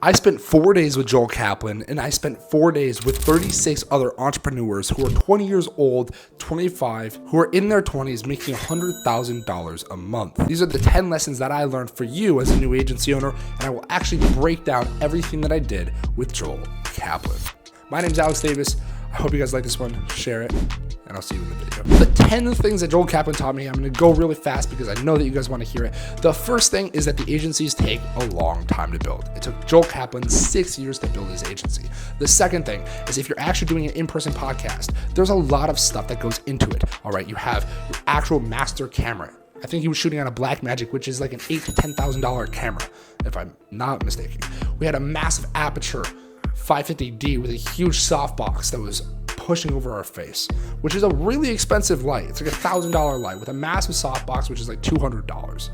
I spent 4 days with Joel Kaplan, and I spent 4 days with 36 other entrepreneurs who are 20 years old, 25, who are in their 20s making $100,000 a month. These are the 10 lessons that I learned for you as a new agency owner, and I will actually break down everything that I did with Joel Kaplan. My name is Alex Davis. I hope you guys like this one. Share it, and I'll see you in the video. The 10 things that Joel Kaplan taught me, I'm going to go really fast because I know that you guys want to hear it. The first thing is that the agencies take a long time to build. It took Joel Kaplan 6 years to build his agency. The second thing is if you're actually doing an in-person podcast, there's a lot of stuff that goes into it. All right, you have your actual master camera. I think he was shooting on a Blackmagic, which is like an $8,000 to $10,000 camera, if I'm not mistaken. We had a massive aperture 550D with a huge softbox that was pushing over our face, which is a really expensive light. It's like $1,000 light with a massive softbox, which is like $200.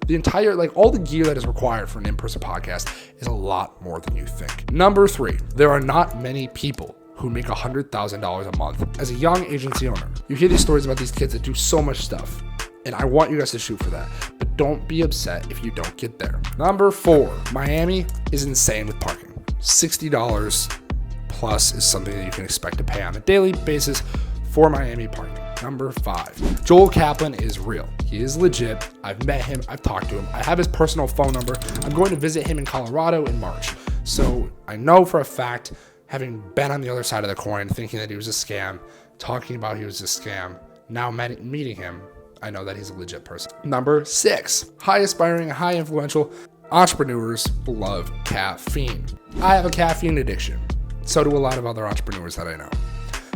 The entire, like all the gear that is required for an in-person podcast is a lot more than you think. Number 3, there are not many people who make $100,000 a month as a young agency owner. You hear these stories about these kids that do so much stuff, and I want you guys to shoot for that, but don't be upset if you don't get there. Number 4, Miami is insane with parking. $60 plus is something that you can expect to pay on a daily basis for Miami parking. Number 5, Joel Kaplan is real. He is legit. I've met him. I've talked to him. I have his personal phone number. I'm going to visit him in Colorado in March. So I know for a fact, having been on the other side of the coin, thinking that he was a scam, talking about he was a scam, now meeting him, I know that he's a legit person. Number 6, high aspiring, high influential entrepreneurs love caffeine. I have a caffeine addiction. So do a lot of other entrepreneurs that I know.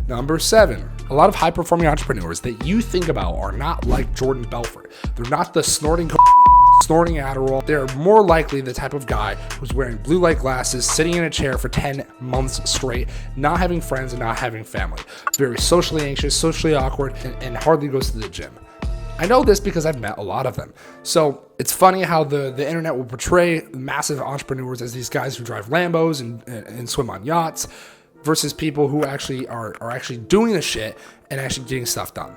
Number 7, a lot of high performing entrepreneurs that you think about are not like Jordan Belfort. They're not the snorting Adderall. They're more likely the type of guy who's wearing blue light glasses, sitting in a chair for 10 months straight, not having friends and not having family. Very socially anxious, socially awkward, and hardly goes to the gym. I know this because I've met a lot of them. So it's funny how the internet will portray massive entrepreneurs as these guys who drive Lambos and swim on yachts versus people who actually are actually doing the shit and actually getting stuff done.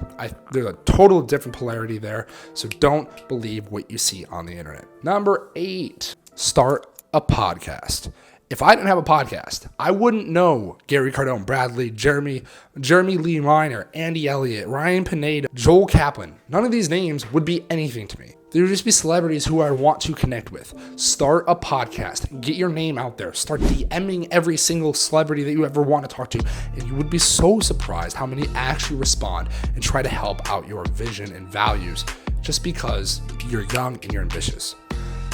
There's a total different polarity there. So don't believe what you see on the internet. Number 8, start a podcast. If I didn't have a podcast, I wouldn't know Gary Cardone, Bradley, Jeremy Lee Reiner, Andy Elliott, Ryan Pineda, Joel Kaplan. None of these names would be anything to me. They would just be celebrities who I want to connect with. Start a podcast. Get your name out there. Start DMing every single celebrity that you ever want to talk to. And you would be so surprised how many actually respond and try to help out your vision and values just because you're young and you're ambitious.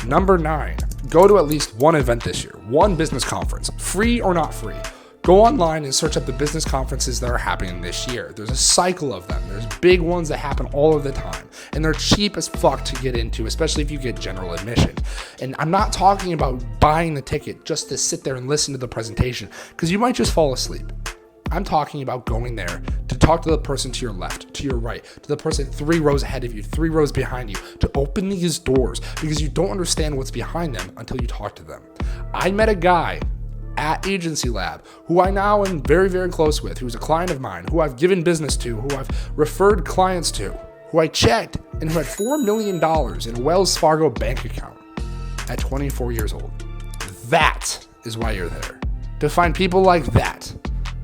Number 9, go to at least one event this year, one business conference, free or not free. Go online and search up the business conferences that are happening this year. There's a cycle of them. There's big ones that happen all of the time, and they're cheap as fuck to get into, especially if you get general admission. And I'm not talking about buying the ticket just to sit there and listen to the presentation, because you might just fall asleep. I'm talking about going there to talk to the person to your left, to your right, to the person 3 rows ahead of you, 3 rows behind you, to open these doors because you don't understand what's behind them until you talk to them. I met a guy at Agency Lab who I now am very, very close with, who's a client of mine, who I've given business to, who I've referred clients to, who I checked, and who had $4 million in a Wells Fargo bank account at 24 years old. That is why you're there. To find people like that.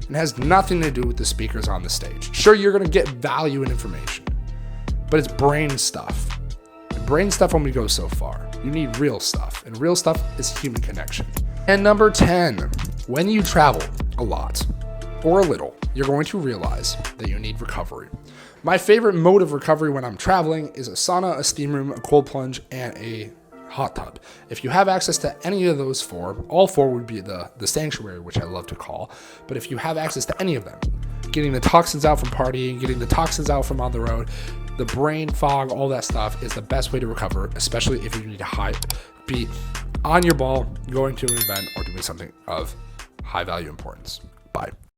It has nothing to do with the speakers on the stage. Sure, you're going to get value and information, but it's brain stuff. And brain stuff only goes so far. You need real stuff, and real stuff is human connection. And number 10, when you travel a lot or a little, you're going to realize that you need recovery. My favorite mode of recovery when I'm traveling is a sauna, a steam room, a cold plunge, and a hot tub. If you have access to any of those 4, all 4 would be the sanctuary, which I love to call. But if you have access to any of them, getting the toxins out from partying, getting the toxins out from on the road, the brain fog, all that stuff is the best way to recover, especially if you need to be on your ball, going to an event, or doing something of high value importance. Bye.